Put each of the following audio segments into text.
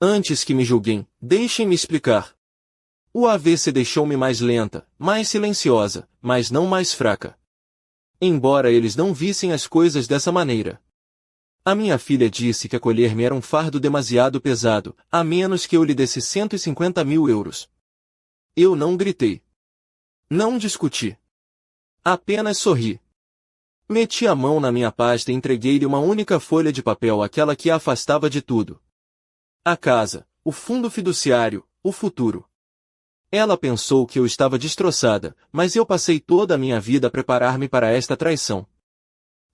Antes que me julguem, deixem-me explicar. O AVC deixou-me mais lenta, mais silenciosa, mas não mais fraca. Embora eles não vissem as coisas dessa maneira. A minha filha disse que acolher-me era um fardo demasiado pesado, a menos que eu lhe desse 150 mil euros. Eu não gritei. Não discuti. Apenas sorri. Meti a mão na minha pasta e entreguei-lhe uma única folha de papel, aquela que a afastava de tudo. A casa, o fundo fiduciário, o futuro. Ela pensou que eu estava destroçada, mas eu passei toda a minha vida a preparar-me para esta traição.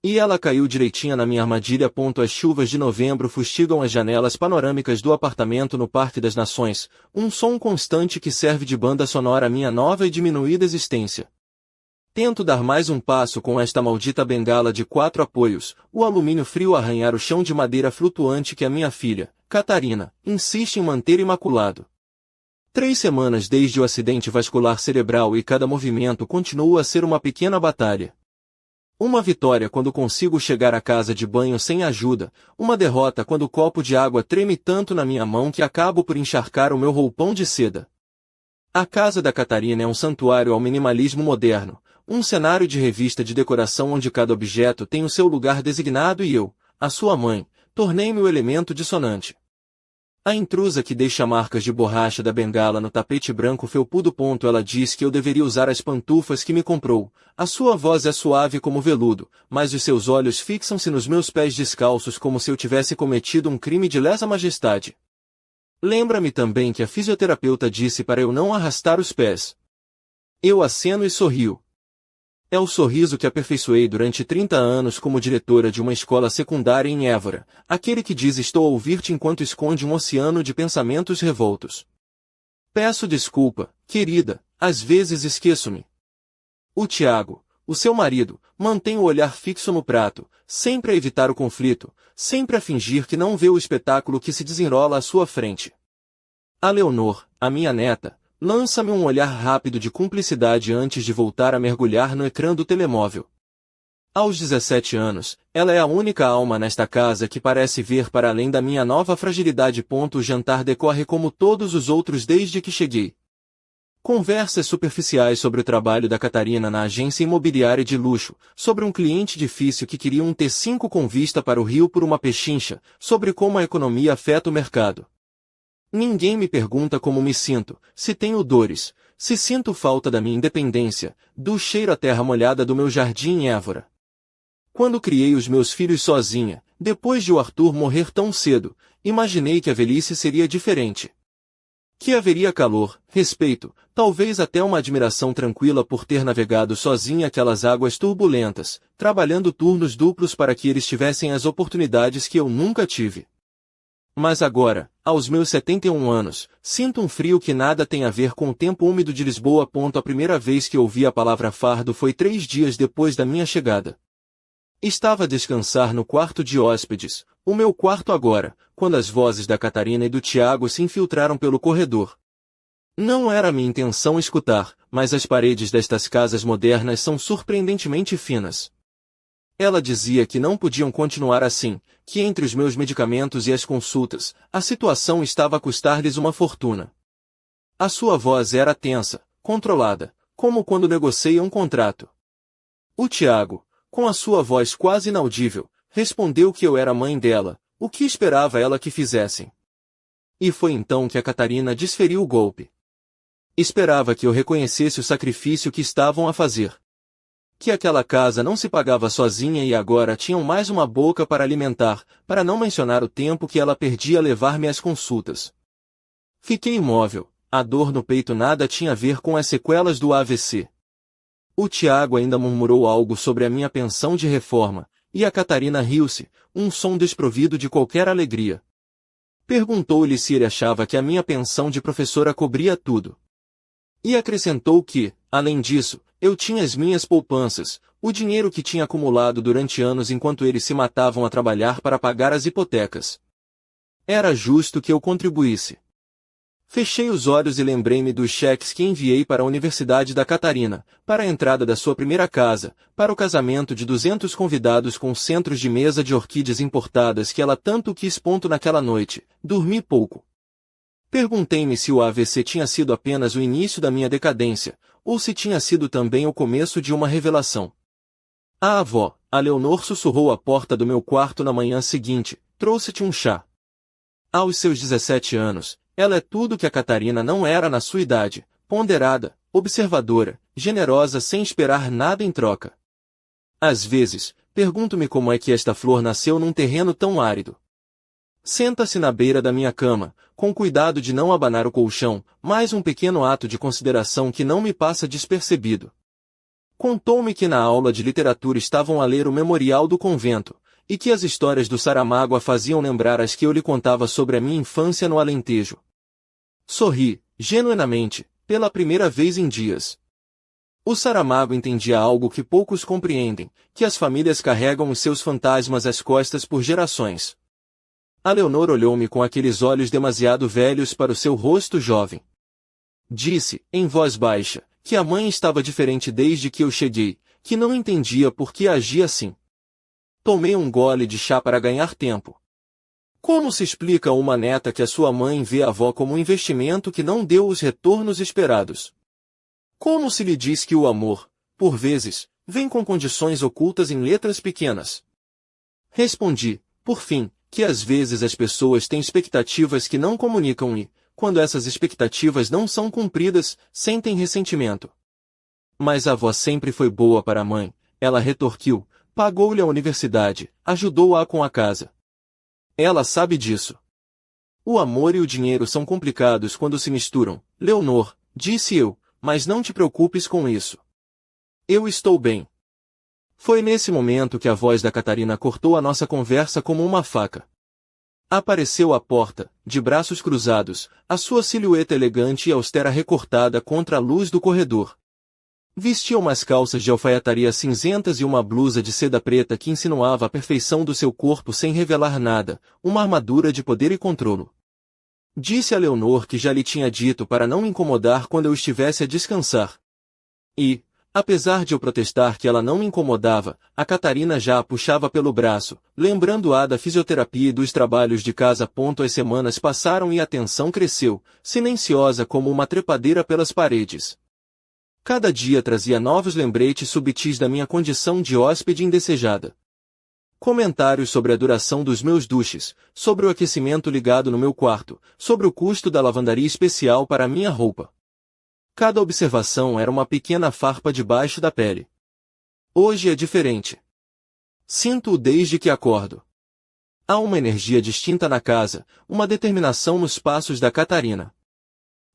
E ela caiu direitinha na minha armadilha. As chuvas de novembro fustigam as janelas panorâmicas do apartamento no Parque das Nações, um som constante que serve de banda sonora à minha nova e diminuída existência. Tento dar mais um passo com esta maldita bengala de 4 apoios, o alumínio frio arranhar o chão de madeira flutuante que a minha filha, Catarina, insiste em manter imaculado. 3 semanas desde o acidente vascular cerebral e cada movimento continua a ser uma pequena batalha. Uma vitória quando consigo chegar à casa de banho sem ajuda, uma derrota quando o copo de água treme tanto na minha mão que acabo por encharcar o meu roupão de seda. A casa da Catarina é um santuário ao minimalismo moderno, um cenário de revista de decoração onde cada objeto tem o seu lugar designado e eu, a sua mãe, tornei-me o elemento dissonante. A intrusa que deixa marcas de borracha da bengala no tapete branco felpudo. Ela diz que eu deveria usar as pantufas que me comprou. A sua voz é suave como veludo, mas os seus olhos fixam-se nos meus pés descalços como se eu tivesse cometido um crime de lesa majestade. Lembra-me também que a fisioterapeuta disse para eu não arrastar os pés. Eu aceno e sorrio. É o sorriso que aperfeiçoei durante 30 anos como diretora de uma escola secundária em Évora, aquele que diz estou a ouvir-te enquanto esconde um oceano de pensamentos revoltos. Peço desculpa, querida, às vezes esqueço-me. O Tiago, o seu marido, mantém o olhar fixo no prato, sempre a evitar o conflito, sempre a fingir que não vê o espetáculo que se desenrola à sua frente. A Leonor, a minha neta, lança-me um olhar rápido de cumplicidade antes de voltar a mergulhar no ecrã do telemóvel. Aos 17 anos, ela é a única alma nesta casa que parece ver para além da minha nova fragilidade. O jantar decorre como todos os outros desde que cheguei. Conversas superficiais sobre o trabalho da Catarina na agência imobiliária de luxo, sobre um cliente difícil que queria um T5 com vista para o rio por uma pechincha, sobre como a economia afeta o mercado. Ninguém me pergunta como me sinto, se tenho dores, se sinto falta da minha independência, do cheiro à terra molhada do meu jardim em Évora. Quando criei os meus filhos sozinha, depois de o Arthur morrer tão cedo, imaginei que a velhice seria diferente. Que haveria calor, respeito, talvez até uma admiração tranquila por ter navegado sozinha aquelas águas turbulentas, trabalhando turnos duplos para que eles tivessem as oportunidades que eu nunca tive. Mas agora, aos meus 71 anos, sinto um frio que nada tem a ver com o tempo úmido de Lisboa. A primeira vez que ouvi a palavra fardo foi 3 dias depois da minha chegada. Estava a descansar no quarto de hóspedes, o meu quarto agora, quando as vozes da Catarina e do Tiago se infiltraram pelo corredor. Não era minha intenção escutar, mas as paredes destas casas modernas são surpreendentemente finas. Ela dizia que não podiam continuar assim, que entre os meus medicamentos e as consultas, a situação estava a custar-lhes uma fortuna. A sua voz era tensa, controlada, como quando negocia um contrato. O Tiago, com a sua voz quase inaudível, respondeu que eu era a mãe dela, o que esperava ela que fizessem. E foi então que a Catarina desferiu o golpe. Esperava que eu reconhecesse o sacrifício que estavam a fazer. Que aquela casa não se pagava sozinha e agora tinham mais uma boca para alimentar, para não mencionar o tempo que ela perdia a levar-me às consultas. Fiquei imóvel, a dor no peito nada tinha a ver com as sequelas do AVC. O Tiago ainda murmurou algo sobre a minha pensão de reforma, e a Catarina riu-se, um som desprovido de qualquer alegria. Perguntou-lhe se ele achava que a minha pensão de professora cobria tudo. E acrescentou que, além disso, eu tinha as minhas poupanças, o dinheiro que tinha acumulado durante anos enquanto eles se matavam a trabalhar para pagar as hipotecas. Era justo que eu contribuísse. Fechei os olhos e lembrei-me dos cheques que enviei para a Universidade da Catarina, para a entrada da sua primeira casa, para o casamento de 200 convidados com centros de mesa de orquídeas importadas que ela tanto quis. Naquela noite, dormi pouco. Perguntei-me se o AVC tinha sido apenas o início da minha decadência, ou se tinha sido também o começo de uma revelação. A avó, a Leonor, sussurrou à porta do meu quarto na manhã seguinte: trouxe-te um chá. Aos seus 17 anos, ela é tudo que a Catarina não era na sua idade, ponderada, observadora, generosa sem esperar nada em troca. Às vezes, pergunto-me como é que esta flor nasceu num terreno tão árido. Senta-se na beira da minha cama, com cuidado de não abanar o colchão, mais um pequeno ato de consideração que não me passa despercebido. Contou-me que na aula de literatura estavam a ler o Memorial do Convento, e que as histórias do Saramago a faziam lembrar as que eu lhe contava sobre a minha infância no Alentejo. Sorri, genuinamente, pela primeira vez em dias. O Saramago entendia algo que poucos compreendem, que as famílias carregam os seus fantasmas às costas por gerações. A Leonor olhou-me com aqueles olhos demasiado velhos para o seu rosto jovem. Disse, em voz baixa, que a mãe estava diferente desde que eu cheguei, que não entendia por que agia assim. Tomei um gole de chá para ganhar tempo. Como se explica a uma neta que a sua mãe vê a avó como um investimento que não deu os retornos esperados? Como se lhe diz que o amor, por vezes, vem com condições ocultas em letras pequenas? Respondi, por fim, que às vezes as pessoas têm expectativas que não comunicam e, quando essas expectativas não são cumpridas, sentem ressentimento. Mas a avó sempre foi boa para a mãe, ela retorquiu, pagou-lhe a universidade, ajudou-a com a casa. Ela sabe disso. O amor e o dinheiro são complicados quando se misturam, Leonor, disse eu, mas não te preocupes com isso. Eu estou bem. Foi nesse momento que a voz da Catarina cortou a nossa conversa como uma faca. Apareceu à porta, de braços cruzados, a sua silhueta elegante e austera recortada contra a luz do corredor. Vestia umas calças de alfaiataria cinzentas e uma blusa de seda preta que insinuava a perfeição do seu corpo sem revelar nada, uma armadura de poder e controle. Disse a Leonor que já lhe tinha dito para não me incomodar quando eu estivesse a descansar. E, apesar de eu protestar que ela não me incomodava, a Catarina já a puxava pelo braço, lembrando-a da fisioterapia e dos trabalhos de casa. As semanas passaram e a tensão cresceu, silenciosa como uma trepadeira pelas paredes. Cada dia trazia novos lembretes subtis da minha condição de hóspede indesejada. Comentários sobre a duração dos meus duches, sobre o aquecimento ligado no meu quarto, sobre o custo da lavandaria especial para a minha roupa. Cada observação era uma pequena farpa debaixo da pele. Hoje é diferente. Sinto-o desde que acordo. Há uma energia distinta na casa, uma determinação nos passos da Catarina.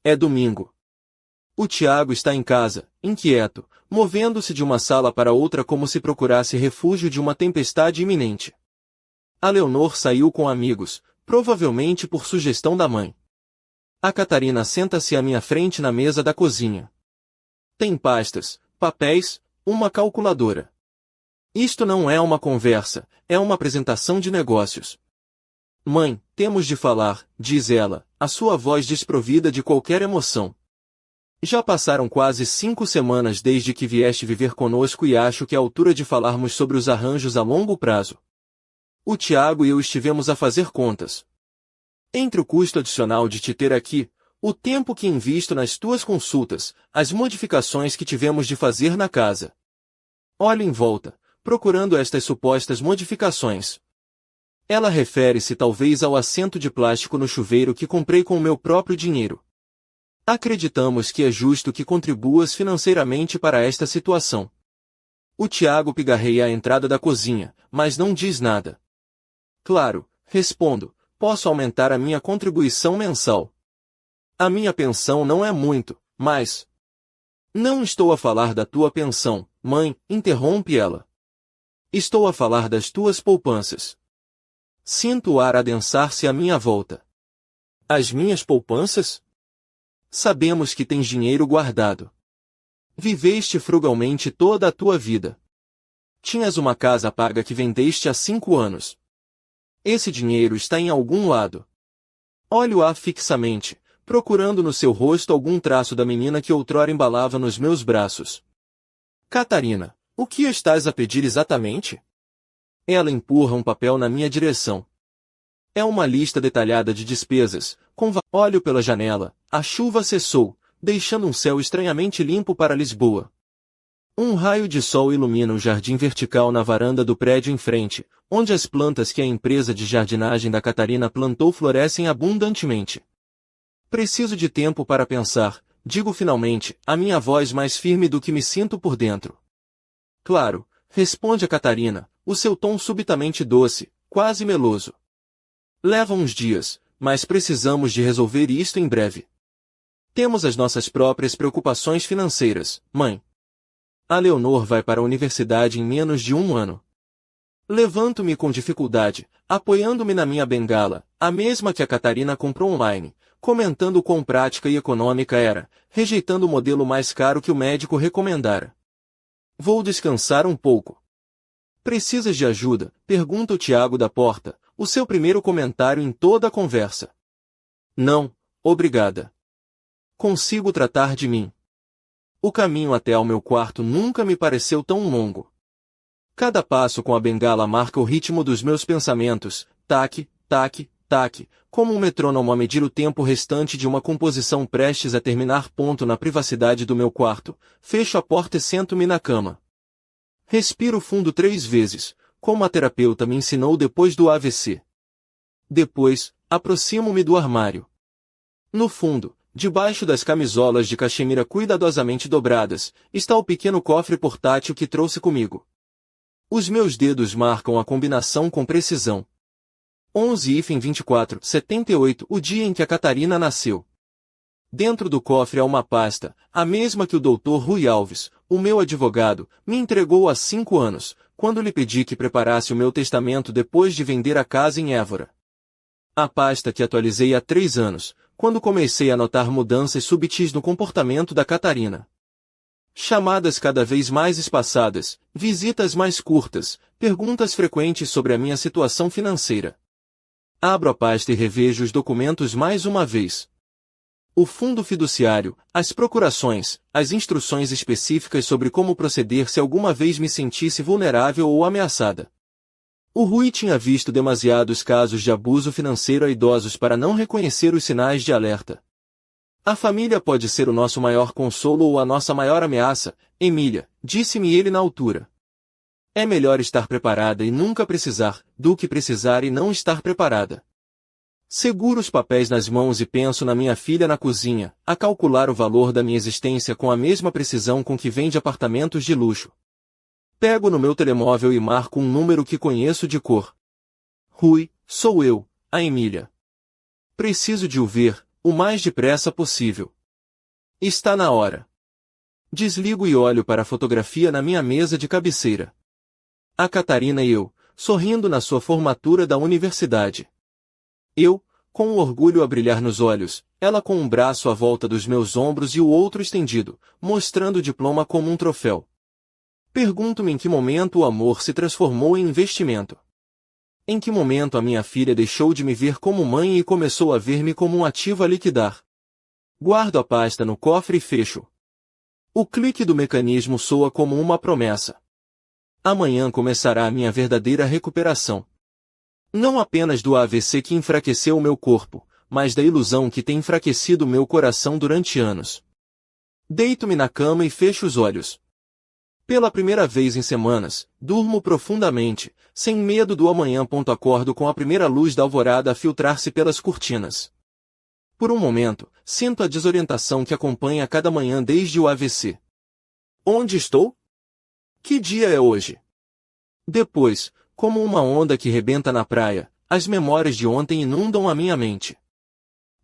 É domingo. O Tiago está em casa, inquieto, movendo-se de uma sala para outra como se procurasse refúgio de uma tempestade iminente. A Leonor saiu com amigos, provavelmente por sugestão da mãe. A Catarina senta-se à minha frente na mesa da cozinha. Tem pastas, papéis, uma calculadora. Isto não é uma conversa, é uma apresentação de negócios. Mãe, temos de falar, diz ela, a sua voz desprovida de qualquer emoção. Já passaram quase 5 semanas desde que vieste viver conosco e acho que é a altura de falarmos sobre os arranjos a longo prazo. O Tiago e eu estivemos a fazer contas. Entre o custo adicional de te ter aqui, o tempo que invisto nas tuas consultas, as modificações que tivemos de fazer na casa. Olha em volta, procurando estas supostas modificações. Ela refere-se talvez ao assento de plástico no chuveiro que comprei com o meu próprio dinheiro. Acreditamos que é justo que contribuas financeiramente para esta situação. O Tiago pigarreia à entrada da cozinha, mas não diz nada. Claro, respondo, posso aumentar a minha contribuição mensal. A minha pensão não é muito, mas... Não estou a falar da tua pensão, mãe, interrompe ela. Estou a falar das tuas poupanças. Sinto o ar adensar-se à minha volta. As minhas poupanças? Sabemos que tens dinheiro guardado. Viveste frugalmente toda a tua vida. Tinhas uma casa paga que vendeste há 5 anos. Esse dinheiro está em algum lado. Olho-a fixamente, procurando no seu rosto algum traço da menina que outrora embalava nos meus braços. Catarina, o que estás a pedir exatamente? Ela empurra um papel na minha direção. É uma lista detalhada de despesas, Olho pela janela, a chuva cessou, deixando um céu estranhamente limpo para Lisboa. Um raio de sol ilumina o jardim vertical na varanda do prédio em frente, onde as plantas que a empresa de jardinagem da Catarina plantou florescem abundantemente. Preciso de tempo para pensar, digo finalmente, a minha voz mais firme do que me sinto por dentro. Claro, responde a Catarina, o seu tom subitamente doce, quase meloso. Leva uns dias, mas precisamos de resolver isto em breve. Temos as nossas próprias preocupações financeiras, mãe. A Leonor vai para a universidade em menos de 1 ano. Levanto-me com dificuldade, apoiando-me na minha bengala, a mesma que a Catarina comprou online, comentando quão prática e econômica era, rejeitando o modelo mais caro que o médico recomendara. Vou descansar um pouco. Precisas de ajuda? Pergunta o Tiago da porta, o seu primeiro comentário em toda a conversa. Não, obrigada. Consigo tratar de mim. O caminho até ao meu quarto nunca me pareceu tão longo. Cada passo com a bengala marca o ritmo dos meus pensamentos, taque, taque, taque, como um metrônomo a medir o tempo restante de uma composição prestes a terminar. Na privacidade do meu quarto, fecho a porta e sento-me na cama. Respiro fundo 3 vezes, como a terapeuta me ensinou depois do AVC. Depois, aproximo-me do armário. No fundo, debaixo das camisolas de cachemira cuidadosamente dobradas, está o pequeno cofre portátil que trouxe comigo. Os meus dedos marcam a combinação com precisão. 11/24/78, o dia em que a Catarina nasceu. Dentro do cofre há uma pasta, a mesma que o Dr. Rui Alves, o meu advogado, me entregou há 5 anos, quando lhe pedi que preparasse o meu testamento depois de vender a casa em Évora. A pasta que atualizei há 3 anos, quando comecei a notar mudanças subtis no comportamento da Catarina. Chamadas cada vez mais espaçadas, visitas mais curtas, perguntas frequentes sobre a minha situação financeira. Abro a pasta e revejo os documentos mais uma vez. O fundo fiduciário, as procurações, as instruções específicas sobre como proceder se alguma vez me sentisse vulnerável ou ameaçada. O Rui tinha visto demasiados casos de abuso financeiro a idosos para não reconhecer os sinais de alerta. A família pode ser o nosso maior consolo ou a nossa maior ameaça, Emília, disse-me ele na altura. É melhor estar preparada e nunca precisar, do que precisar e não estar preparada. Seguro os papéis nas mãos e penso na minha filha na cozinha, a calcular o valor da minha existência com a mesma precisão com que vende apartamentos de luxo. Pego no meu telemóvel e marco um número que conheço de cor. Rui, sou eu, a Emília. Preciso de o ver, o mais depressa possível. Está na hora. Desligo e olho para a fotografia na minha mesa de cabeceira. A Catarina e eu, sorrindo na sua formatura da universidade. Eu, com o orgulho a brilhar nos olhos, ela com um braço à volta dos meus ombros e o outro estendido, mostrando o diploma como um troféu. Pergunto-me em que momento o amor se transformou em investimento. Em que momento a minha filha deixou de me ver como mãe e começou a ver-me como um ativo a liquidar. Guardo a pasta no cofre e fecho. O clique do mecanismo soa como uma promessa. Amanhã começará a minha verdadeira recuperação. Não apenas do AVC que enfraqueceu o meu corpo, mas da ilusão que tem enfraquecido o meu coração durante anos. Deito-me na cama e fecho os olhos. Pela primeira vez em semanas, durmo profundamente, sem medo do amanhã. Acordo com a primeira luz da alvorada a filtrar-se pelas cortinas. Por um momento, sinto a desorientação que acompanha cada manhã desde o AVC. Onde estou? Que dia é hoje? Depois, como uma onda que rebenta na praia, as memórias de ontem inundam a minha mente.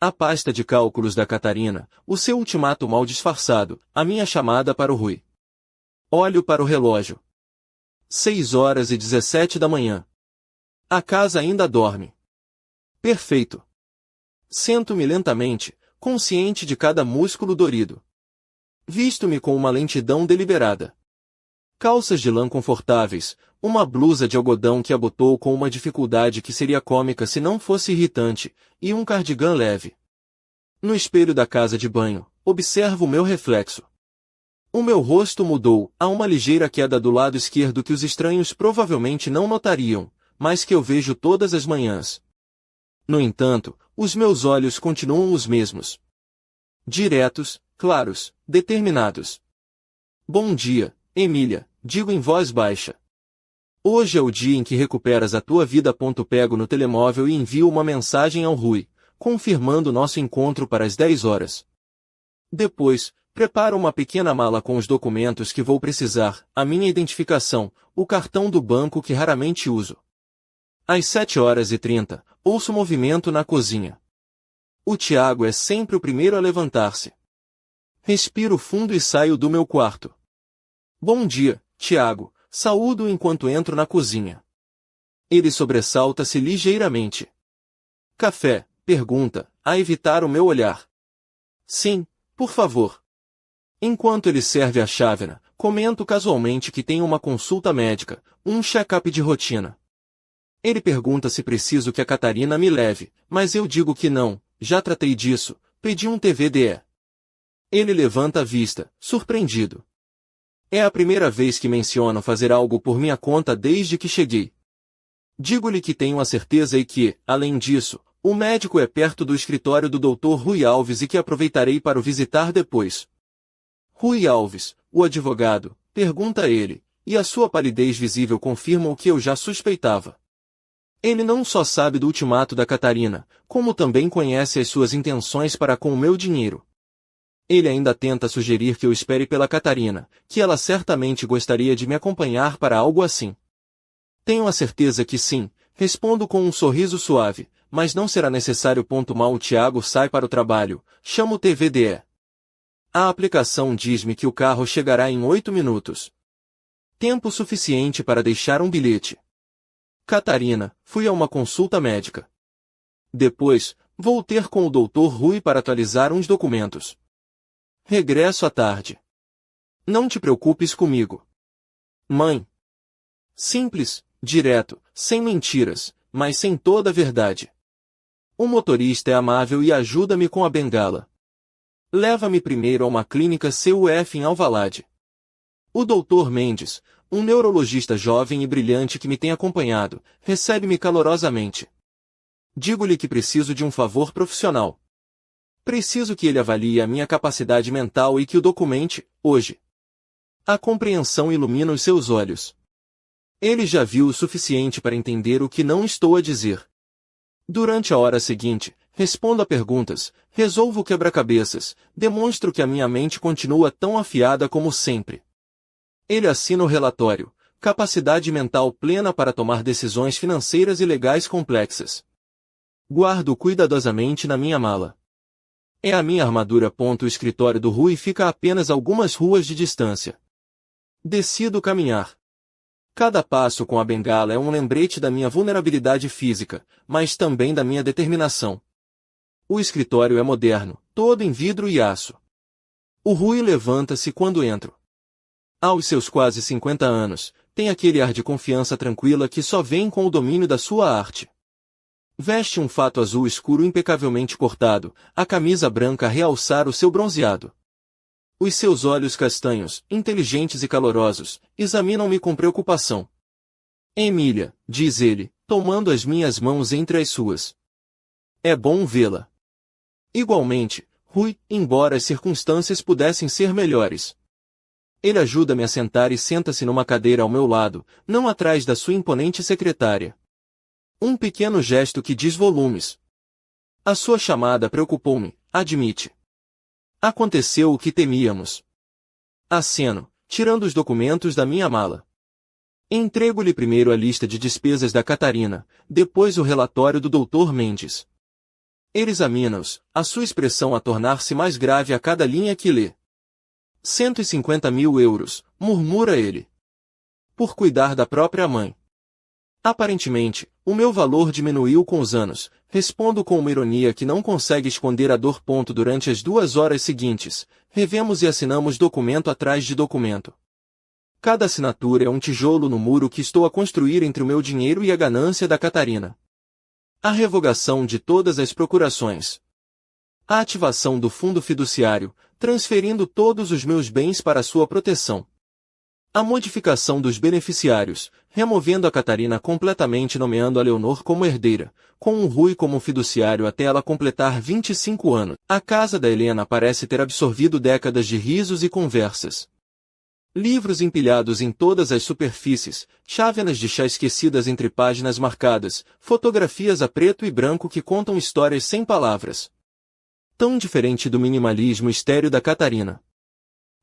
A pasta de cálculos da Catarina, o seu ultimato mal disfarçado, a minha chamada para o Rui. Olho para o relógio. 6h17 da manhã. A casa ainda dorme. Perfeito. Sento-me lentamente, consciente de cada músculo dorido. Visto-me com uma lentidão deliberada. Calças de lã confortáveis, uma blusa de algodão que abotou com uma dificuldade que seria cômica se não fosse irritante, e um cardigã leve. No espelho da casa de banho, observo o meu reflexo. O meu rosto mudou, há uma ligeira queda do lado esquerdo que os estranhos provavelmente não notariam, mas que eu vejo todas as manhãs. No entanto, os meus olhos continuam os mesmos. Diretos, claros, determinados. Bom dia, Emília, digo em voz baixa. Hoje é o dia em que recuperas a tua vida. Pego no telemóvel e envio uma mensagem ao Rui, confirmando nosso encontro para as 10 horas. Depois, preparo uma pequena mala com os documentos que vou precisar, a minha identificação, o cartão do banco que raramente uso. Às 7h30, ouço movimento na cozinha. O Tiago é sempre o primeiro a levantar-se. Respiro fundo e saio do meu quarto. Bom dia, Tiago, saúdo enquanto entro na cozinha. Ele sobressalta-se ligeiramente. Café? Pergunta, a evitar o meu olhar. Sim, por favor. Enquanto ele serve a chávena, comento casualmente que tenho uma consulta médica, um check-up de rotina. Ele pergunta se preciso que a Catarina me leve, mas eu digo que não, já tratei disso, pedi um TVDE. Ele levanta a vista, surpreendido. É a primeira vez que menciono fazer algo por minha conta desde que cheguei. Digo-lhe que tenho a certeza e que, além disso, o médico é perto do escritório do Dr. Rui Alves e que aproveitarei para o visitar depois. Rui Alves, o advogado, pergunta ele, e a sua palidez visível confirma o que eu já suspeitava. Ele não só sabe do ultimato da Catarina, como também conhece as suas intenções para com o meu dinheiro. Ele ainda tenta sugerir que eu espere pela Catarina, que ela certamente gostaria de me acompanhar para algo assim. Tenho a certeza que sim, respondo com um sorriso suave, mas não será necessário. Mal o Tiago sai para o trabalho, chamo o TVDE. A aplicação diz-me que o carro chegará em 8 minutos. Tempo suficiente para deixar um bilhete. Catarina, fui a uma consulta médica. Depois, vou ter com o Dr. Rui para atualizar uns documentos. Regresso à tarde. Não te preocupes comigo. Mãe. Simples, direto, sem mentiras, mas sem toda a verdade. O motorista é amável e ajuda-me com a bengala. Leva-me primeiro a uma clínica CUF em Alvalade. O Dr. Mendes, um neurologista jovem e brilhante que me tem acompanhado, recebe-me calorosamente. Digo-lhe que preciso de um favor profissional. Preciso que ele avalie a minha capacidade mental e que o documente, hoje. A compreensão ilumina os seus olhos. Ele já viu o suficiente para entender o que não estou a dizer. Durante a hora seguinte, respondo a perguntas, resolvo quebra-cabeças, demonstro que a minha mente continua tão afiada como sempre. Ele assina o relatório, capacidade mental plena para tomar decisões financeiras e legais complexas. Guardo cuidadosamente na minha mala. É a minha armadura. O escritório do Rui fica a apenas algumas ruas de distância. Decido caminhar. Cada passo com a bengala é um lembrete da minha vulnerabilidade física, mas também da minha determinação. O escritório é moderno, todo em vidro e aço. O Rui levanta-se quando entro. Aos seus quase 50 anos, tem aquele ar de confiança tranquila que só vem com o domínio da sua arte. Veste um fato azul escuro impecavelmente cortado, a camisa branca a realçar o seu bronzeado. Os seus olhos castanhos, inteligentes e calorosos, examinam-me com preocupação. Emília, diz ele, tomando as minhas mãos entre as suas. É bom vê-la. Igualmente, Rui, embora as circunstâncias pudessem ser melhores. Ele ajuda-me a sentar e senta-se numa cadeira ao meu lado, não atrás da sua imponente secretária. Um pequeno gesto que diz volumes. A sua chamada preocupou-me, admite. Aconteceu o que temíamos. Aceno, tirando os documentos da minha mala. Entrego-lhe primeiro a lista de despesas da Catarina, depois o relatório do Dr. Mendes. Ele examina-os, a sua expressão a tornar-se mais grave a cada linha que lê. 150.000 euros, murmura ele. Por cuidar da própria mãe. Aparentemente, o meu valor diminuiu com os anos, respondo com uma ironia que não consegue esconder a dor. Durante as 2 horas seguintes, revemos e assinamos documento atrás de documento. Cada assinatura é um tijolo no muro que estou a construir entre o meu dinheiro e a ganância da Catarina. A revogação de todas as procurações. A ativação do fundo fiduciário, transferindo todos os meus bens para sua proteção. A modificação dos beneficiários, removendo a Catarina completamente e nomeando a Leonor como herdeira, com o Rui como fiduciário até ela completar 25 anos. A casa da Helena parece ter absorvido décadas de risos e conversas. Livros empilhados em todas as superfícies, chávenas de chá esquecidas entre páginas marcadas, fotografias a preto e branco que contam histórias sem palavras. Tão diferente do minimalismo estéril da Catarina.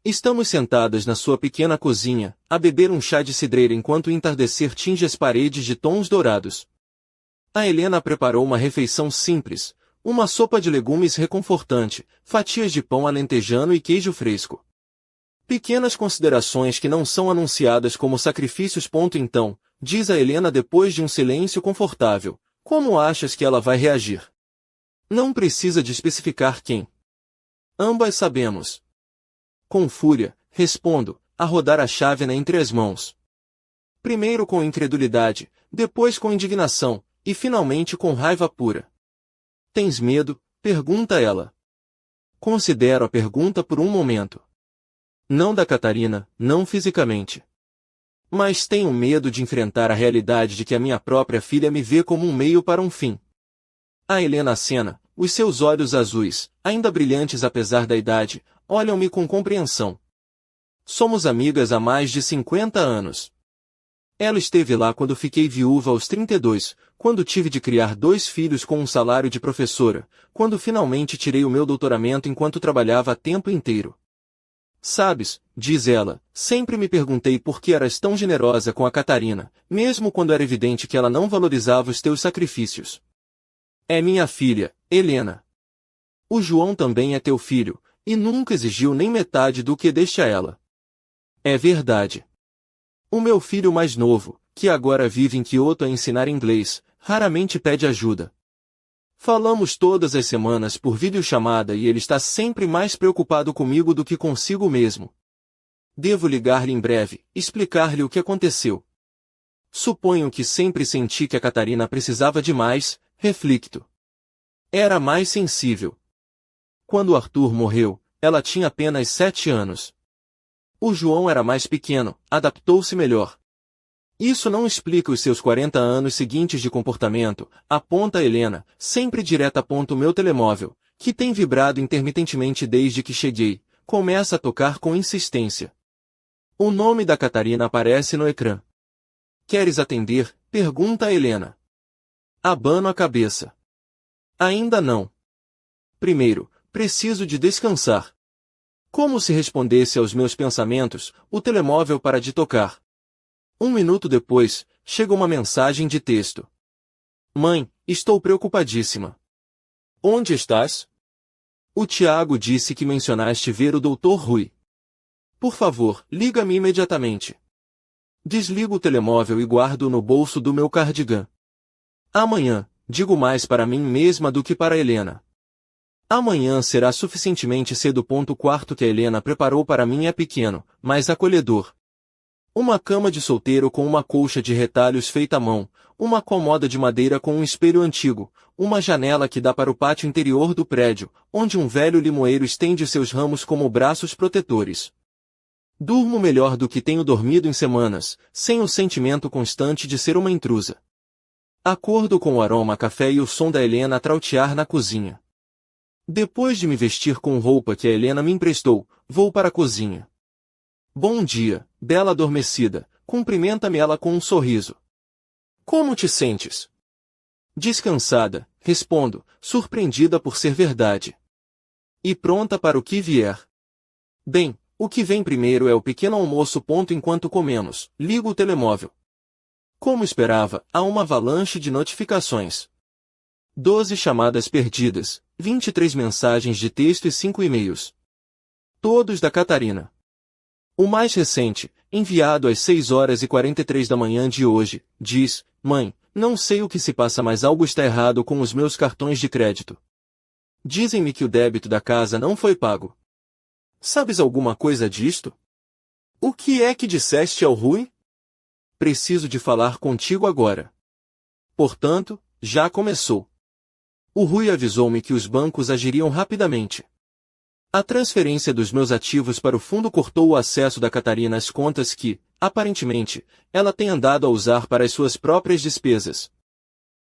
Estamos sentadas na sua pequena cozinha, a beber um chá de cidreira enquanto o entardecer tinge as paredes de tons dourados. A Helena preparou uma refeição simples, uma sopa de legumes reconfortante, fatias de pão alentejano e queijo fresco. Pequenas considerações que não são anunciadas como sacrifícios. Então, diz a Helena depois de um silêncio confortável, como achas que ela vai reagir? Não precisa de especificar quem. Ambas sabemos. Com fúria, respondo, a rodar a chávena entre as mãos. Primeiro com incredulidade, depois com indignação, e finalmente com raiva pura. Tens medo? Pergunta ela. Considero a pergunta por um momento. Não da Catarina, não fisicamente. Mas tenho medo de enfrentar a realidade de que a minha própria filha me vê como um meio para um fim. A Helena acena, os seus olhos azuis, ainda brilhantes apesar da idade, olham-me com compreensão. Somos amigas há mais de 50 anos. Ela esteve lá quando fiquei viúva aos 32, quando tive de criar 2 filhos com um salário de professora, quando finalmente tirei o meu doutoramento enquanto trabalhava a tempo inteiro. Sabes, diz ela, sempre me perguntei por que eras tão generosa com a Catarina, mesmo quando era evidente que ela não valorizava os teus sacrifícios. É minha filha, Helena. O João também é teu filho, e nunca exigiu nem metade do que deste a ela. É verdade. O meu filho mais novo, que agora vive em Kyoto a ensinar inglês, raramente pede ajuda. Falamos todas as semanas por videochamada e ele está sempre mais preocupado comigo do que consigo mesmo. Devo ligar-lhe em breve, explicar-lhe o que aconteceu. Suponho que sempre senti que a Catarina precisava de mais, reflicto. Era mais sensível. Quando Arthur morreu, ela tinha apenas 7 anos. O João era mais pequeno, adaptou-se melhor. Isso não explica os seus 40 anos seguintes de comportamento, aponta Helena, sempre direta. O meu telemóvel, que tem vibrado intermitentemente desde que cheguei, começa a tocar com insistência. O nome da Catarina aparece no ecrã. Queres atender? Pergunta Helena. Abano a cabeça. Ainda não. Primeiro, preciso de descansar. Como se respondesse aos meus pensamentos, o telemóvel para de tocar. 1 minuto depois, chega uma mensagem de texto. Mãe, estou preocupadíssima. Onde estás? O Tiago disse que mencionaste ver o Dr. Rui. Por favor, liga-me imediatamente. Desligo o telemóvel e guardo-o no bolso do meu cardigã. Amanhã, digo mais para mim mesma do que para Helena. Amanhã será suficientemente cedo. O quarto que a Helena preparou para mim é pequeno, mas acolhedor. Uma cama de solteiro com uma colcha de retalhos feita à mão, uma comoda de madeira com um espelho antigo, uma janela que dá para o pátio interior do prédio, onde um velho limoeiro estende seus ramos como braços protetores. Durmo melhor do que tenho dormido em semanas, sem o sentimento constante de ser uma intrusa. Acordo com o aroma a café e o som da Helena a trautear na cozinha. Depois de me vestir com roupa que a Helena me emprestou, vou para a cozinha. Bom dia, bela adormecida, cumprimenta-me ela com um sorriso. Como te sentes? Descansada, respondo, surpreendida por ser verdade. E pronta para o que vier. Bem, o que vem primeiro é o pequeno almoço. Enquanto comemos, ligo o telemóvel. Como esperava, há uma avalanche de notificações. 12 chamadas perdidas, 23 mensagens de texto e 5 e-mails. Todos da Catarina. O mais recente, enviado às 6h43 da manhã de hoje, diz: Mãe, não sei o que se passa, mas algo está errado com os meus cartões de crédito. Dizem-me que o débito da casa não foi pago. Sabes alguma coisa disto? O que é que disseste ao Rui? Preciso de falar contigo agora. Portanto, já começou. O Rui avisou-me que os bancos agiriam rapidamente. A transferência dos meus ativos para o fundo cortou o acesso da Catarina às contas que, aparentemente, ela tem andado a usar para as suas próprias despesas.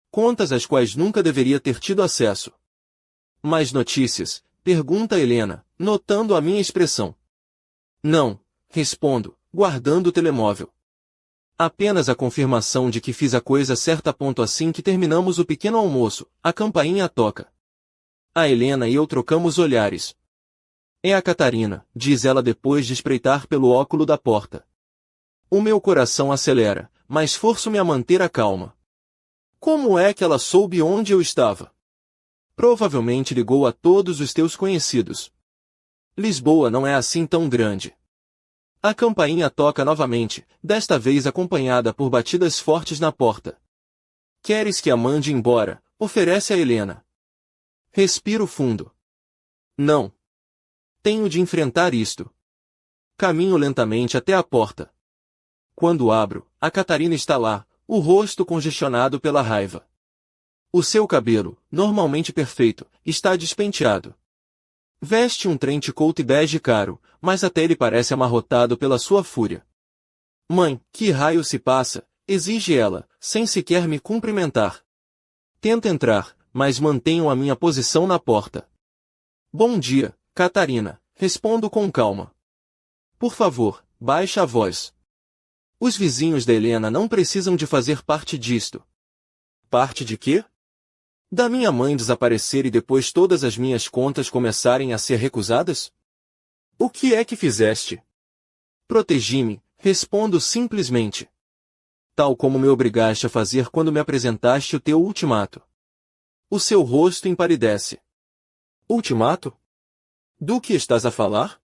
Contas às quais nunca deveria ter tido acesso. Mais notícias? Pergunta Helena, notando a minha expressão. Não, respondo, guardando o telemóvel. Apenas a confirmação de que fiz a coisa certa. Assim que terminamos o pequeno almoço, a campainha toca. A Helena e eu trocamos olhares. É a Catarina, diz ela depois de espreitar pelo óculo da porta. O meu coração acelera, mas forço-me a manter a calma. Como é que ela soube onde eu estava? Provavelmente ligou a todos os teus conhecidos. Lisboa não é assim tão grande. A campainha toca novamente, desta vez acompanhada por batidas fortes na porta. Queres que a mande embora? Oferece a Helena. Respiro fundo. Não. Tenho de enfrentar isto. Caminho lentamente até a porta. Quando abro, a Catarina está lá, o rosto congestionado pela raiva. O seu cabelo, normalmente perfeito, está despenteado. Veste um trench coat bege caro, mas até ele parece amarrotado pela sua fúria. Mãe, que raio se passa? Exige ela, sem sequer me cumprimentar. Tento entrar, mas mantenho a minha posição na porta. Bom dia, Catarina, respondo com calma. Por favor, baixa a voz. Os vizinhos da Helena não precisam de fazer parte disto. Parte de quê? Da minha mãe desaparecer e depois todas as minhas contas começarem a ser recusadas? O que é que fizeste? Protegi-me, respondo simplesmente. Tal como me obrigaste a fazer quando me apresentaste o teu ultimato. O seu rosto empalidece. Ultimato? Do que estás a falar?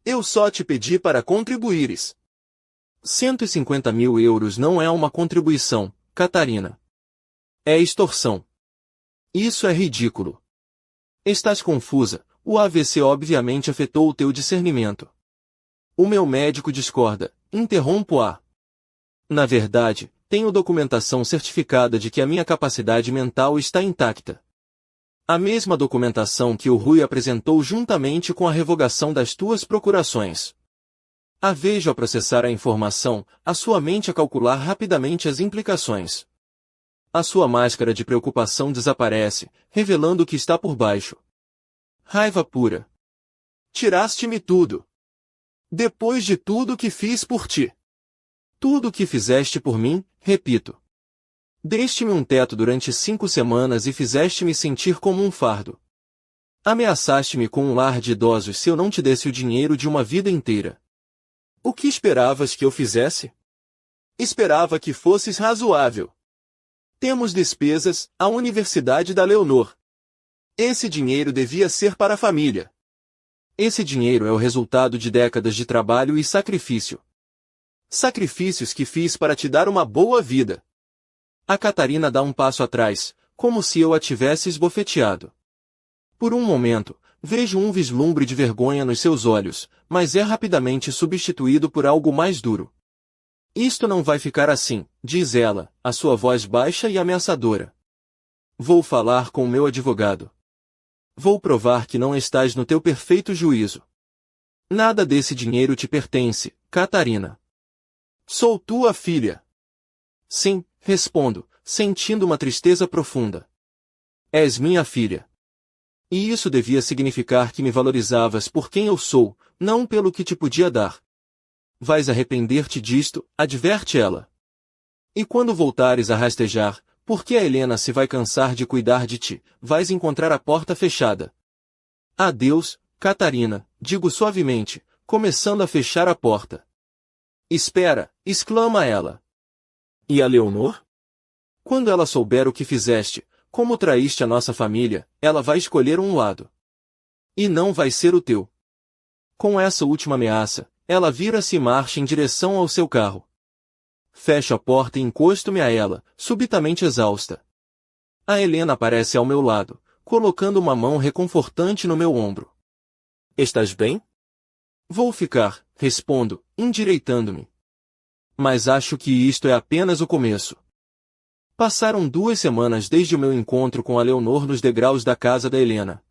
Eu só te pedi para contribuires. 150 mil euros não é uma contribuição, Catarina. É extorsão. Isso é ridículo. Estás confusa, o AVC obviamente afetou o teu discernimento. O meu médico discorda, interrompo-a. Na verdade, tenho documentação certificada de que a minha capacidade mental está intacta. A mesma documentação que o Rui apresentou juntamente com a revogação das tuas procurações. A vejo a processar a informação, a sua mente a calcular rapidamente as implicações. A sua máscara de preocupação desaparece, revelando o que está por baixo. Raiva pura. Tiraste-me tudo. Depois de tudo que fiz por ti. Tudo o que fizeste por mim, repito. Deste-me um teto durante 5 semanas e fizeste-me sentir como um fardo. Ameaçaste-me com um lar de idosos se eu não te desse o dinheiro de uma vida inteira. O que esperavas que eu fizesse? Esperava que fosses razoável. Temos despesas, a Universidade da Leonor. Esse dinheiro devia ser para a família. Esse dinheiro é o resultado de décadas de trabalho e sacrifício. Sacrifícios que fiz para te dar uma boa vida. A Catarina dá um passo atrás, como se eu a tivesse esbofeteado. Por um momento, vejo um vislumbre de vergonha nos seus olhos, mas é rapidamente substituído por algo mais duro. Isto não vai ficar assim, diz ela, a sua voz baixa e ameaçadora. Vou falar com o meu advogado. Vou provar que não estás no teu perfeito juízo. Nada desse dinheiro te pertence, Catarina. Sou tua filha. Sim, respondo, sentindo uma tristeza profunda. És minha filha. E isso devia significar que me valorizavas por quem eu sou, não pelo que te podia dar. Vais arrepender-te disto, adverte ela. E quando voltares a rastejar, porque a Helena se vai cansar de cuidar de ti, vais encontrar a porta fechada. Adeus, Catarina, digo suavemente, começando a fechar a porta. Espera, exclama ela. E a Leonor? Quando ela souber o que fizeste, como traíste a nossa família, ela vai escolher um lado. E não vai ser o teu. Com essa última ameaça, ela vira-se e marcha em direção ao seu carro. Fecho a porta e encosto-me a ela, subitamente exausta. A Helena aparece ao meu lado, colocando uma mão reconfortante no meu ombro. Estás bem? Vou ficar, respondo, endireitando-me. Mas acho que isto é apenas o começo. Passaram 2 semanas desde o meu encontro com a Leonor nos degraus da casa da Helena.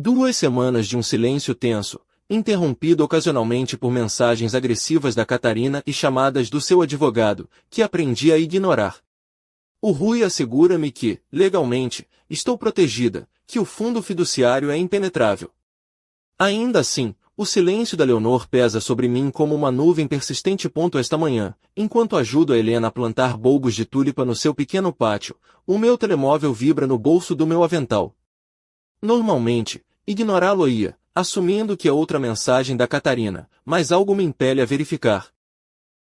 2 semanas de um silêncio tenso, interrompido ocasionalmente por mensagens agressivas da Catarina e chamadas do seu advogado, que aprendi a ignorar. O Rui assegura-me que, legalmente, estou protegida, que o fundo fiduciário é impenetrável. Ainda assim, o silêncio da Leonor pesa sobre mim como uma nuvem persistente. Esta manhã, enquanto ajudo a Helena a plantar bulbos de tulipa no seu pequeno pátio, o meu telemóvel vibra no bolso do meu avental. Normalmente, ignorá-lo-ia, assumindo que é outra mensagem da Catarina, mas algo me impele a verificar.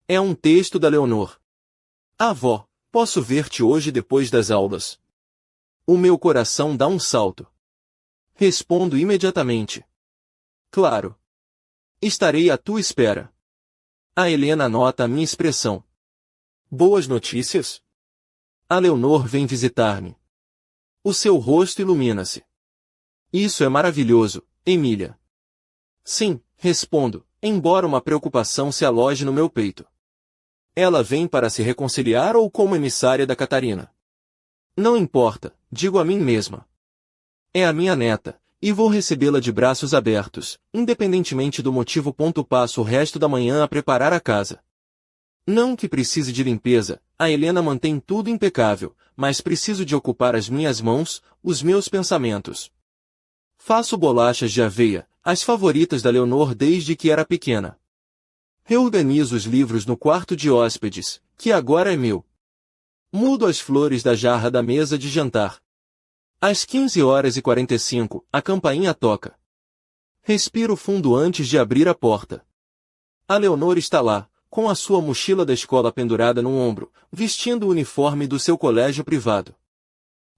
É um texto da Leonor. Avó, posso ver-te hoje depois das aulas? O meu coração dá um salto. Respondo imediatamente. Claro. Estarei à tua espera. A Helena nota a minha expressão. Boas notícias? A Leonor vem visitar-me. O seu rosto ilumina-se. Isso é maravilhoso, Emília. Sim, respondo, embora uma preocupação se aloje no meu peito. Ela vem para se reconciliar ou como emissária da Catarina? Não importa, digo a mim mesma. É a minha neta, e vou recebê-la de braços abertos, independentemente do motivo. Passo o resto da manhã a preparar a casa. Não que precise de limpeza, a Helena mantém tudo impecável, mas preciso de ocupar as minhas mãos, os meus pensamentos. Faço bolachas de aveia, as favoritas da Leonor desde que era pequena. Reorganizo os livros no quarto de hóspedes, que agora é meu. Mudo as flores da jarra da mesa de jantar. Às 15h45, a campainha toca. Respiro fundo antes de abrir a porta. A Leonor está lá, com a sua mochila da escola pendurada no ombro, vestindo o uniforme do seu colégio privado.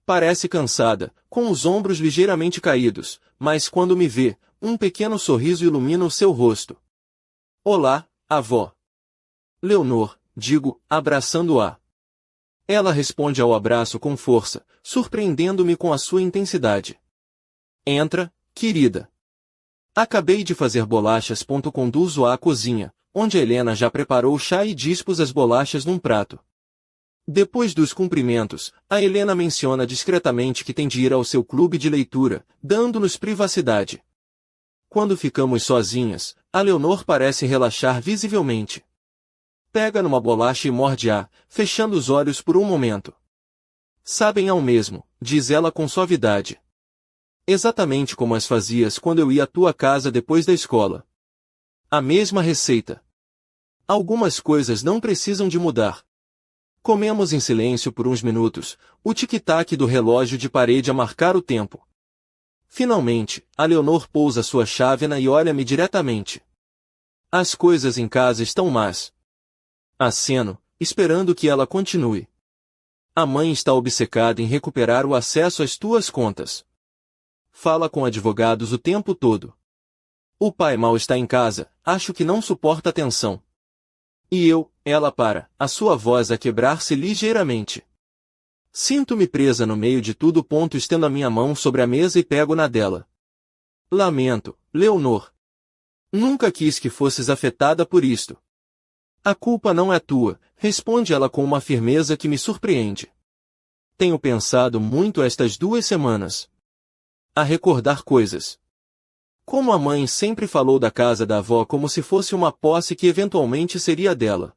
Parece cansada, com os ombros ligeiramente caídos, mas quando me vê, um pequeno sorriso ilumina o seu rosto. Olá, avó. Leonor, digo, abraçando-a. Ela responde ao abraço com força, surpreendendo-me com a sua intensidade. Entra, querida. Acabei de fazer bolachas. Conduzo-a à cozinha, onde Helena já preparou o chá e dispôs as bolachas num prato. Depois dos cumprimentos, a Helena menciona discretamente que tem de ir ao seu clube de leitura, dando-nos privacidade. Quando ficamos sozinhas, a Leonor parece relaxar visivelmente. Pega numa bolacha e morde-a, fechando os olhos por um momento. Sabem ao mesmo, diz ela com suavidade. Exatamente como as fazias quando eu ia à tua casa depois da escola. A mesma receita. Algumas coisas não precisam de mudar. Comemos em silêncio por uns minutos, o tic-tac do relógio de parede a marcar o tempo. Finalmente, a Leonor pousa sua chávena e olha-me diretamente. As coisas em casa estão más. Aceno, esperando que ela continue. A mãe está obcecada em recuperar o acesso às tuas contas. Fala com advogados o tempo todo. O pai mal está em casa, acho que não suporta atenção. E ela para, a sua voz a quebrar-se ligeiramente. Sinto-me presa no meio de tudo. Estendo a minha mão sobre a mesa e pego na dela. Lamento, Leonor. Nunca quis que fosses afetada por isto. A culpa não é tua, responde ela com uma firmeza que me surpreende. Tenho pensado muito estas 2 semanas. A recordar coisas. Como a mãe sempre falou da casa da avó como se fosse uma posse que eventualmente seria dela.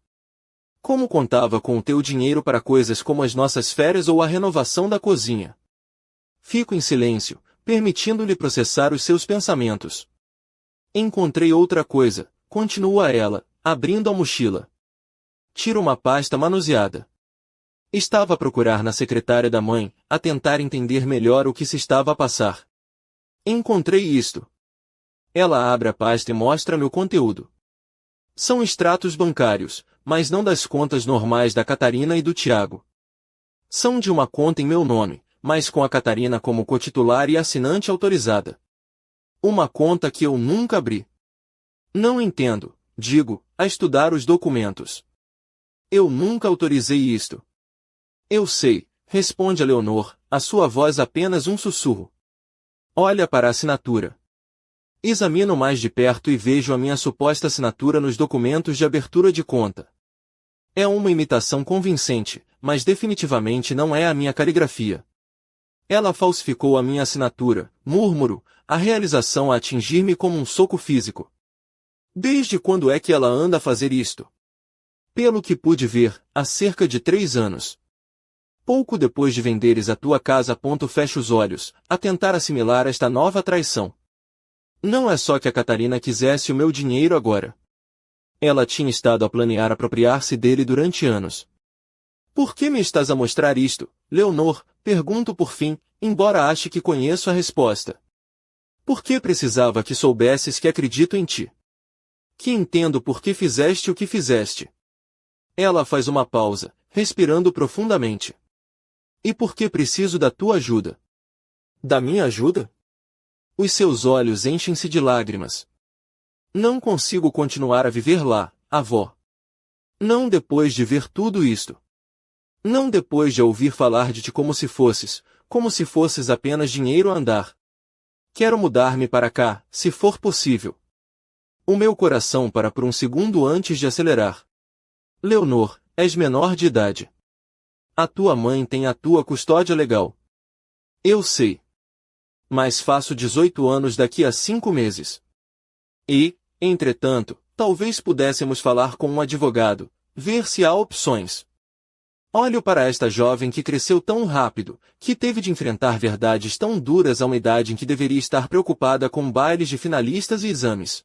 Como contava com o teu dinheiro para coisas como as nossas férias ou a renovação da cozinha. Fico em silêncio, permitindo-lhe processar os seus pensamentos. Encontrei outra coisa, continua ela, abrindo a mochila. Tiro uma pasta manuseada. Estava a procurar na secretária da mãe, a tentar entender melhor o que se estava a passar. Encontrei isto. Ela abre a pasta e mostra-me o conteúdo. São extratos bancários, mas não das contas normais da Catarina e do Tiago. São de uma conta em meu nome, mas com a Catarina como cotitular e assinante autorizada. Uma conta que eu nunca abri. Não entendo, digo, a estudar os documentos. Eu nunca autorizei isto. Eu sei, responde a Leonor, a sua voz apenas um sussurro. Olha para a assinatura. Examino mais de perto e vejo a minha suposta assinatura nos documentos de abertura de conta. É uma imitação convincente, mas definitivamente não é a minha caligrafia. Ela falsificou a minha assinatura, murmuro, a realização a atingir-me como um soco físico. Desde quando é que ela anda a fazer isto? Pelo que pude ver, há cerca de 3 anos. Pouco depois de venderes a tua casa. Fecha os olhos, a tentar assimilar esta nova traição. Não é só que a Catarina quisesse o meu dinheiro agora. Ela tinha estado a planear apropriar-se dele durante anos. Por que me estás a mostrar isto, Leonor? Pergunto por fim, embora ache que conheço a resposta. Por que precisava que soubesses que acredito em ti? Que entendo por que fizeste o que fizeste. Ela faz uma pausa, respirando profundamente. E por que preciso da tua ajuda? Da minha ajuda? Os seus olhos enchem-se de lágrimas. Não consigo continuar a viver lá, avó. Não depois de ver tudo isto. Não depois de ouvir falar de ti como se fosses apenas dinheiro a andar. Quero mudar-me para cá, se for possível. O meu coração para por um segundo antes de acelerar. Leonor, és menor de idade. A tua mãe tem a tua custódia legal. Eu sei. Mas faço 18 anos daqui a 5 meses. E, entretanto, talvez pudéssemos falar com um advogado, ver se há opções. Olho para esta jovem que cresceu tão rápido, que teve de enfrentar verdades tão duras a uma idade em que deveria estar preocupada com bailes de finalistas e exames.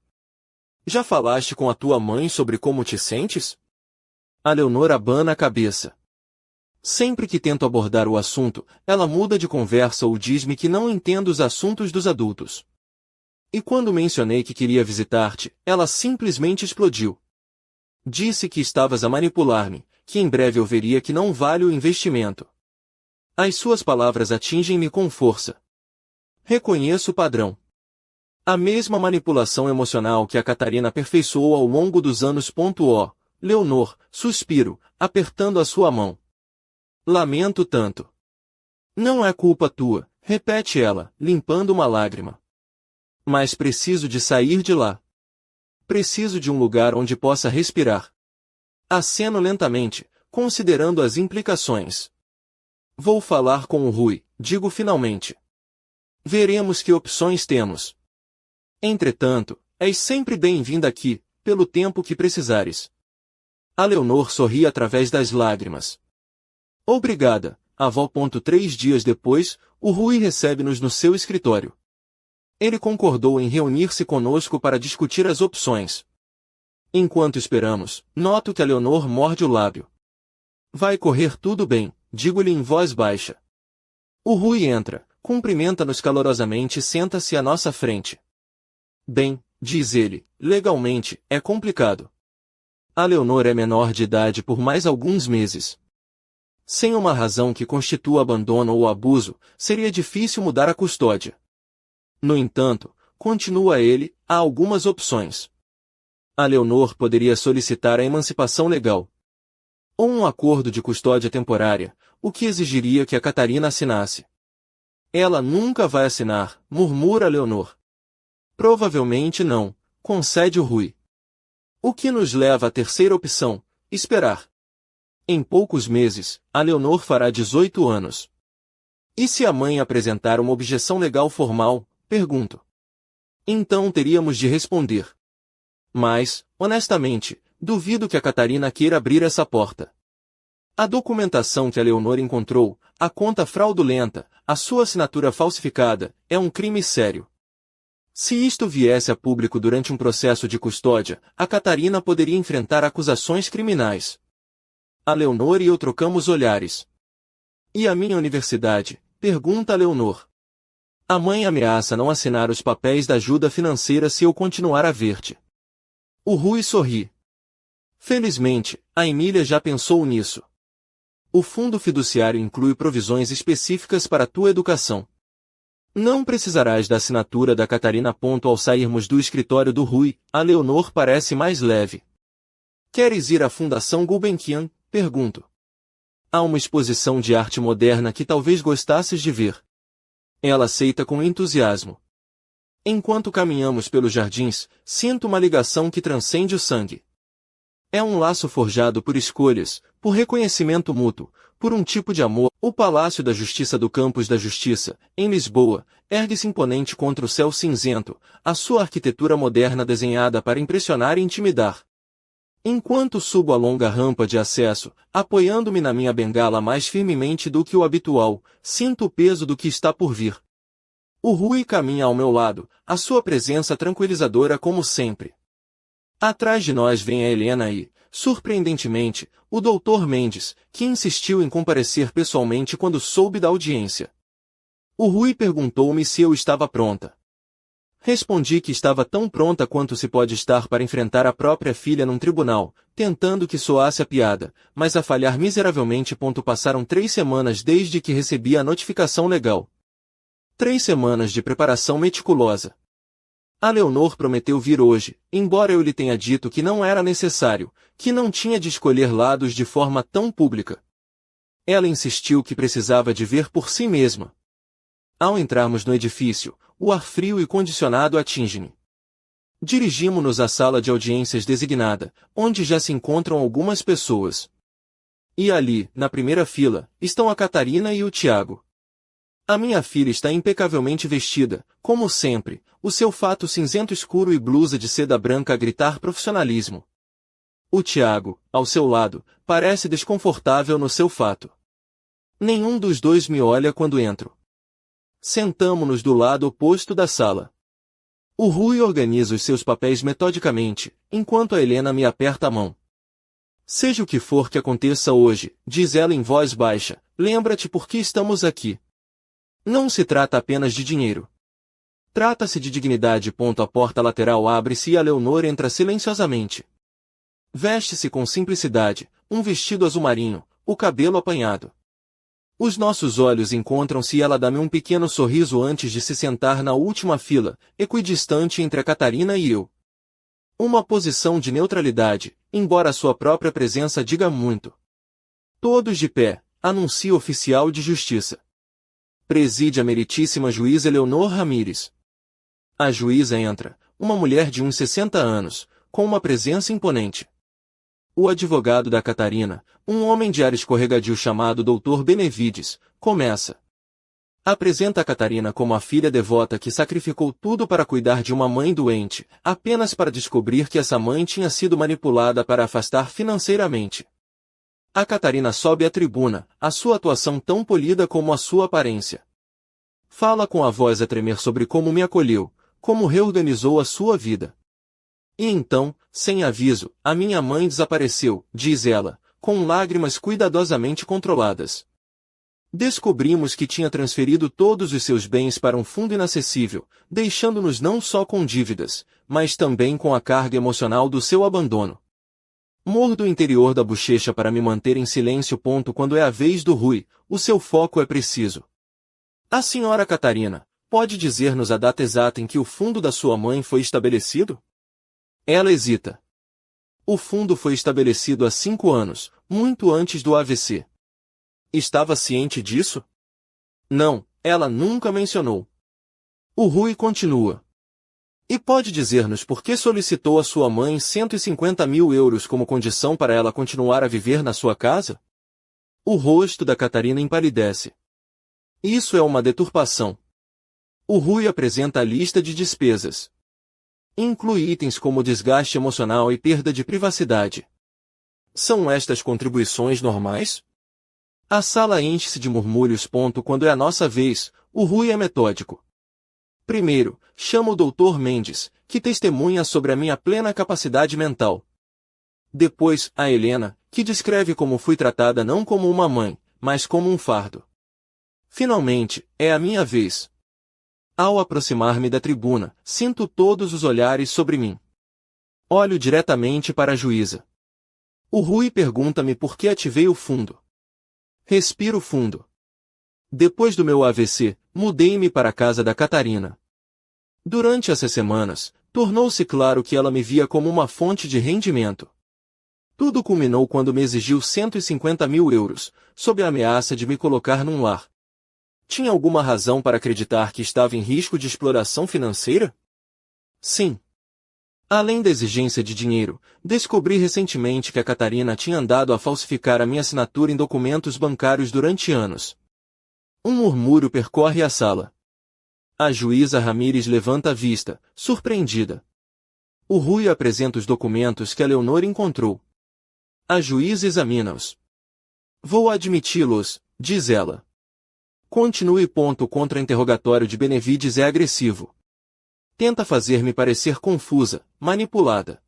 Já falaste com a tua mãe sobre como te sentes? A Leonor abana a cabeça. Sempre que tento abordar o assunto, ela muda de conversa ou diz-me que não entende os assuntos dos adultos. E quando mencionei que queria visitar-te, ela simplesmente explodiu. Disse que estavas a manipular-me, que em breve eu veria que não vale o investimento. As suas palavras atingem-me com força. Reconheço o padrão. A mesma manipulação emocional que a Catarina aperfeiçoou ao longo dos anos. Leonor, suspiro, apertando a sua mão. Lamento tanto. Não é culpa tua, repete ela, limpando uma lágrima. Mas preciso de sair de lá. Preciso de um lugar onde possa respirar. Aceno lentamente, considerando as implicações. Vou falar com o Rui, digo finalmente. Veremos que opções temos. Entretanto, és sempre bem-vinda aqui, pelo tempo que precisares. A Leonor sorri através das lágrimas. Obrigada, avó. 3 dias depois, o Rui recebe-nos no seu escritório. Ele concordou em reunir-se conosco para discutir as opções. Enquanto esperamos, noto que a Leonor morde o lábio. Vai correr tudo bem, digo-lhe em voz baixa. O Rui entra, cumprimenta-nos calorosamente e senta-se à nossa frente. Bem, diz ele, legalmente, é complicado. A Leonor é menor de idade por mais alguns meses. Sem uma razão que constitua abandono ou abuso, seria difícil mudar a custódia. No entanto, continua ele, há algumas opções. A Leonor poderia solicitar a emancipação legal. Ou um acordo de custódia temporária, o que exigiria que a Catarina assinasse. Ela nunca vai assinar, murmura Leonor. Provavelmente não, concede o Rui. O que nos leva à terceira opção, esperar. Em poucos meses, a Leonor fará 18 anos. E se a mãe apresentar uma objeção legal formal, pergunto. Então teríamos de responder. Mas, honestamente, duvido que a Catarina queira abrir essa porta. A documentação que a Leonor encontrou, a conta fraudulenta, a sua assinatura falsificada, é um crime sério. Se isto viesse a público durante um processo de custódia, a Catarina poderia enfrentar acusações criminais. A Leonor e eu trocamos olhares. E a minha universidade? Pergunta a Leonor. A mãe ameaça não assinar os papéis da ajuda financeira se eu continuar a ver-te. O Rui sorri. Felizmente, a Emília já pensou nisso. O fundo fiduciário inclui provisões específicas para a tua educação. Não precisarás da assinatura da Catarina. Ao sairmos do escritório do Rui, a Leonor parece mais leve. Queres ir à Fundação Gulbenkian? Pergunto. Há uma exposição de arte moderna que talvez gostasses de ver. Ela aceita com entusiasmo. Enquanto caminhamos pelos jardins, sinto uma ligação que transcende o sangue. É um laço forjado por escolhas, por reconhecimento mútuo, por um tipo de amor. O Palácio da Justiça do Campos da Justiça, em Lisboa, ergue-se imponente contra o céu cinzento, a sua arquitetura moderna desenhada para impressionar e intimidar. Enquanto subo a longa rampa de acesso, apoiando-me na minha bengala mais firmemente do que o habitual, sinto o peso do que está por vir. O Rui caminha ao meu lado, a sua presença tranquilizadora como sempre. Atrás de nós vem a Helena e, surpreendentemente, o Dr. Mendes, que insistiu em comparecer pessoalmente quando soube da audiência. O Rui perguntou-me se eu estava pronta. Respondi que estava tão pronta quanto se pode estar para enfrentar a própria filha num tribunal, tentando que soasse a piada, mas a falhar miseravelmente. Passaram 3 semanas desde que recebi a notificação legal. 3 semanas de preparação meticulosa. A Leonor prometeu vir hoje, embora eu lhe tenha dito que não era necessário, que não tinha de escolher lados de forma tão pública. Ela insistiu que precisava de ver por si mesma. Ao entrarmos no edifício, o ar frio e condicionado atinge-me. Dirigimo-nos à sala de audiências designada, onde já se encontram algumas pessoas. E ali, na primeira fila, estão a Catarina e o Tiago. A minha filha está impecavelmente vestida, como sempre, o seu fato cinzento escuro e blusa de seda branca a gritar profissionalismo. O Tiago, ao seu lado, parece desconfortável no seu fato. Nenhum dos dois me olha quando entro. Sentamo-nos do lado oposto da sala. O Rui organiza os seus papéis metodicamente, enquanto a Helena me aperta a mão. Seja o que for que aconteça hoje, diz ela em voz baixa, lembra-te por que estamos aqui. Não se trata apenas de dinheiro. Trata-se de dignidade. A porta lateral abre-se e a Leonor entra silenciosamente. Veste-se com simplicidade, um vestido azul marinho, o cabelo apanhado. Os nossos olhos encontram-se e ela dá-me um pequeno sorriso antes de se sentar na última fila, equidistante entre a Catarina e eu. Uma posição de neutralidade, embora sua própria presença diga muito. Todos de pé, anuncia o oficial de justiça. Preside a meritíssima juíza Eleonor Ramírez. A juíza entra, uma mulher de uns 60 anos, com uma presença imponente. O advogado da Catarina, um homem de ar escorregadio chamado Dr. Benevides, começa. Apresenta a Catarina como a filha devota que sacrificou tudo para cuidar de uma mãe doente, apenas para descobrir que essa mãe tinha sido manipulada para afastar financeiramente. A Catarina sobe à tribuna, a sua atuação tão polida como a sua aparência. Fala com a voz a tremer sobre como me acolheu, como reorganizou a sua vida. E então, sem aviso, a minha mãe desapareceu, diz ela, com lágrimas cuidadosamente controladas. Descobrimos que tinha transferido todos os seus bens para um fundo inacessível, deixando-nos não só com dívidas, mas também com a carga emocional do seu abandono. Mordo o interior da bochecha para me manter em silêncio. Quando é a vez do Rui, o seu foco é preciso. A senhora Catarina, pode dizer-nos a data exata em que o fundo da sua mãe foi estabelecido? Ela hesita. O fundo foi estabelecido há 5 anos, muito antes do AVC. Estava ciente disso? Não, ela nunca mencionou. O Rui continua. E pode dizer-nos por que solicitou a sua mãe 150 mil euros como condição para ela continuar a viver na sua casa? O rosto da Catarina empalidece. Isso é uma deturpação. O Rui apresenta a lista de despesas. Inclui itens como desgaste emocional e perda de privacidade. São estas contribuições normais? A sala enche-se de murmúrios. Quando é a nossa vez, o Rui é metódico. Primeiro, chamo o Dr. Mendes, que testemunha sobre a minha plena capacidade mental. Depois, a Helena, que descreve como fui tratada não como uma mãe, mas como um fardo. Finalmente, é a minha vez. Ao aproximar-me da tribuna, sinto todos os olhares sobre mim. Olho diretamente para a juíza. O Rui pergunta-me por que ativei o fundo. Respiro fundo. Depois do meu AVC, mudei-me para a casa da Catarina. Durante essas semanas, tornou-se claro que ela me via como uma fonte de rendimento. Tudo culminou quando me exigiu 150 mil euros, sob a ameaça de me colocar num lar. Tinha alguma razão para acreditar que estava em risco de exploração financeira? Sim. Além da exigência de dinheiro, descobri recentemente que a Catarina tinha andado a falsificar a minha assinatura em documentos bancários durante anos. Um murmúrio percorre a sala. A juíza Ramírez levanta a vista, surpreendida. O Rui apresenta os documentos que a Leonor encontrou. A juíza examina-os. Vou admiti-los, diz ela. Continue. O contra-interrogatório de Benevides é agressivo. Tenta fazer-me parecer confusa, manipulada.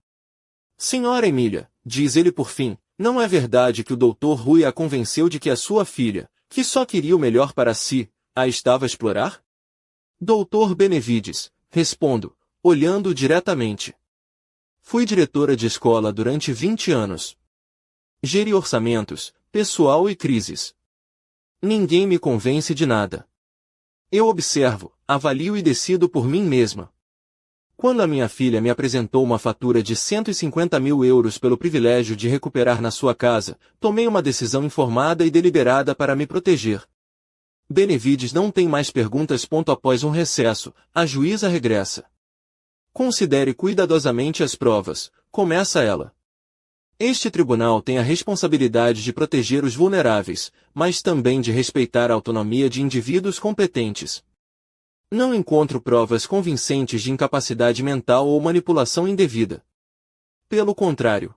Senhora Emília, diz ele por fim, não é verdade que o Dr. Rui a convenceu de que a sua filha, que só queria o melhor para si, a estava a explorar? Dr. Benevides, respondo, olhando-o diretamente. Fui diretora de escola durante 20 anos. Geri orçamentos, pessoal e crises. Ninguém me convence de nada. Eu observo, avalio e decido por mim mesma. Quando a minha filha me apresentou uma fatura de 150 mil euros pelo privilégio de recuperar na sua casa, tomei uma decisão informada e deliberada para me proteger. Benevides não tem mais perguntas. Após um recesso, a juíza regressa. Considere cuidadosamente as provas, começa ela. Este tribunal tem a responsabilidade de proteger os vulneráveis, mas também de respeitar a autonomia de indivíduos competentes. Não encontro provas convincentes de incapacidade mental ou manipulação indevida. Pelo contrário.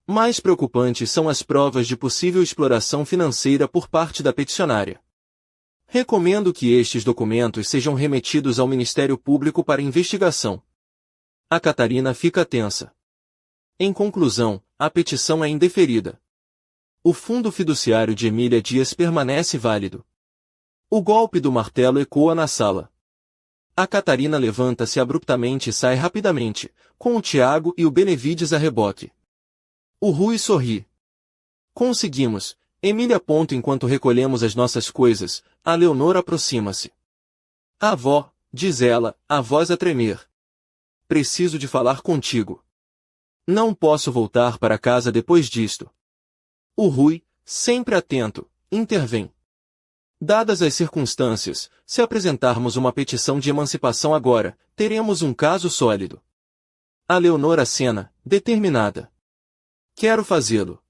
Mais preocupantes são as provas de possível exploração financeira por parte da peticionária. Recomendo que estes documentos sejam remetidos ao Ministério Público para investigação. A Catarina fica tensa. Em conclusão, a petição é indeferida. O fundo fiduciário de Emília Dias permanece válido. O golpe do martelo ecoa na sala. A Catarina levanta-se abruptamente e sai rapidamente, com o Tiago e o Benevides a reboque. O Rui sorri. Conseguimos, Emília. Enquanto recolhemos as nossas coisas, a Leonor aproxima-se. Avó, diz ela, a voz a tremer. Preciso de falar contigo. Não posso voltar para casa depois disto. O Rui, sempre atento, intervém. Dadas as circunstâncias, se apresentarmos uma petição de emancipação agora, teremos um caso sólido. A Leonor acena, determinada. Quero fazê-lo.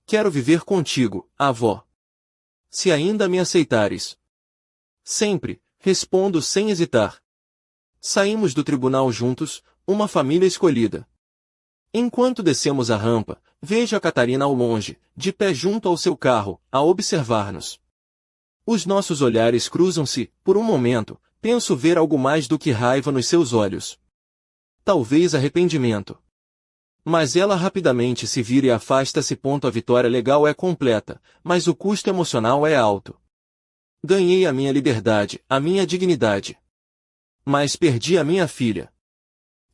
Quero viver contigo, avó. Se ainda me aceitares. Sempre, respondo sem hesitar. Saímos do tribunal juntos, uma família escolhida. Enquanto descemos a rampa, vejo a Catarina ao longe, de pé junto ao seu carro, a observar-nos. Os nossos olhares cruzam-se, por um momento, penso ver algo mais do que raiva nos seus olhos. Talvez arrependimento. Mas ela rapidamente se vira e afasta-se. A vitória legal é completa, mas o custo emocional é alto. Ganhei a minha liberdade, a minha dignidade. Mas perdi a minha filha.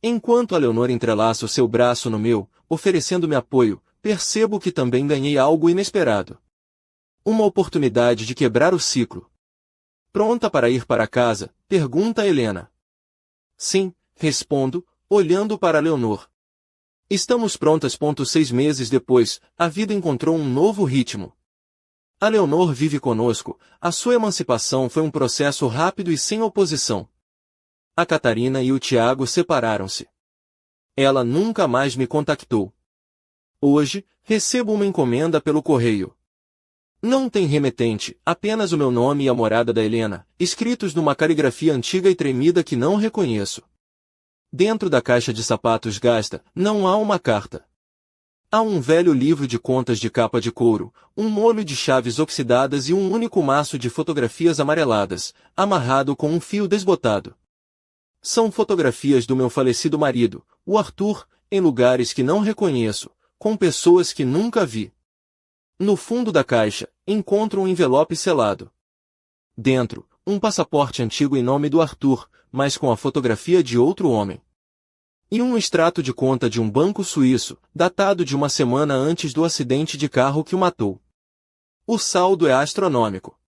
Enquanto a Leonor entrelaça o seu braço no meu, oferecendo-me apoio, percebo que também ganhei algo inesperado. Uma oportunidade de quebrar o ciclo. Pronta para ir para casa? Pergunta Helena. Sim, respondo, olhando para Leonor. Estamos prontas. 6 meses depois, a vida encontrou um novo ritmo. A Leonor vive conosco, a sua emancipação foi um processo rápido e sem oposição. A Catarina e o Tiago separaram-se. Ela nunca mais me contactou. Hoje, recebo uma encomenda pelo correio. Não tem remetente, apenas o meu nome e a morada da Helena, escritos numa caligrafia antiga e tremida que não reconheço. Dentro da caixa de sapatos gasta, não há uma carta. Há um velho livro de contas de capa de couro, um molho de chaves oxidadas e um único maço de fotografias amareladas, amarrado com um fio desbotado. São fotografias do meu falecido marido, o Arthur, em lugares que não reconheço, com pessoas que nunca vi. No fundo da caixa, encontro um envelope selado. Dentro, um passaporte antigo em nome do Arthur, mas com a fotografia de outro homem. E um extrato de conta de um banco suíço, datado de uma semana antes do acidente de carro que o matou. O saldo é astronômico.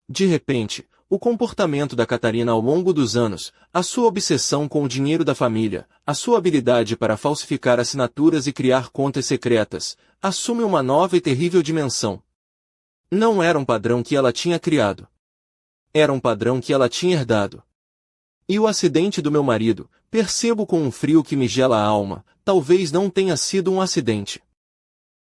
De repente, o comportamento da Catarina ao longo dos anos, a sua obsessão com o dinheiro da família, a sua habilidade para falsificar assinaturas e criar contas secretas, assume uma nova e terrível dimensão. Não era um padrão que ela tinha criado. Era um padrão que ela tinha herdado. E o acidente do meu marido, percebo com um frio que me gela a alma, talvez não tenha sido um acidente.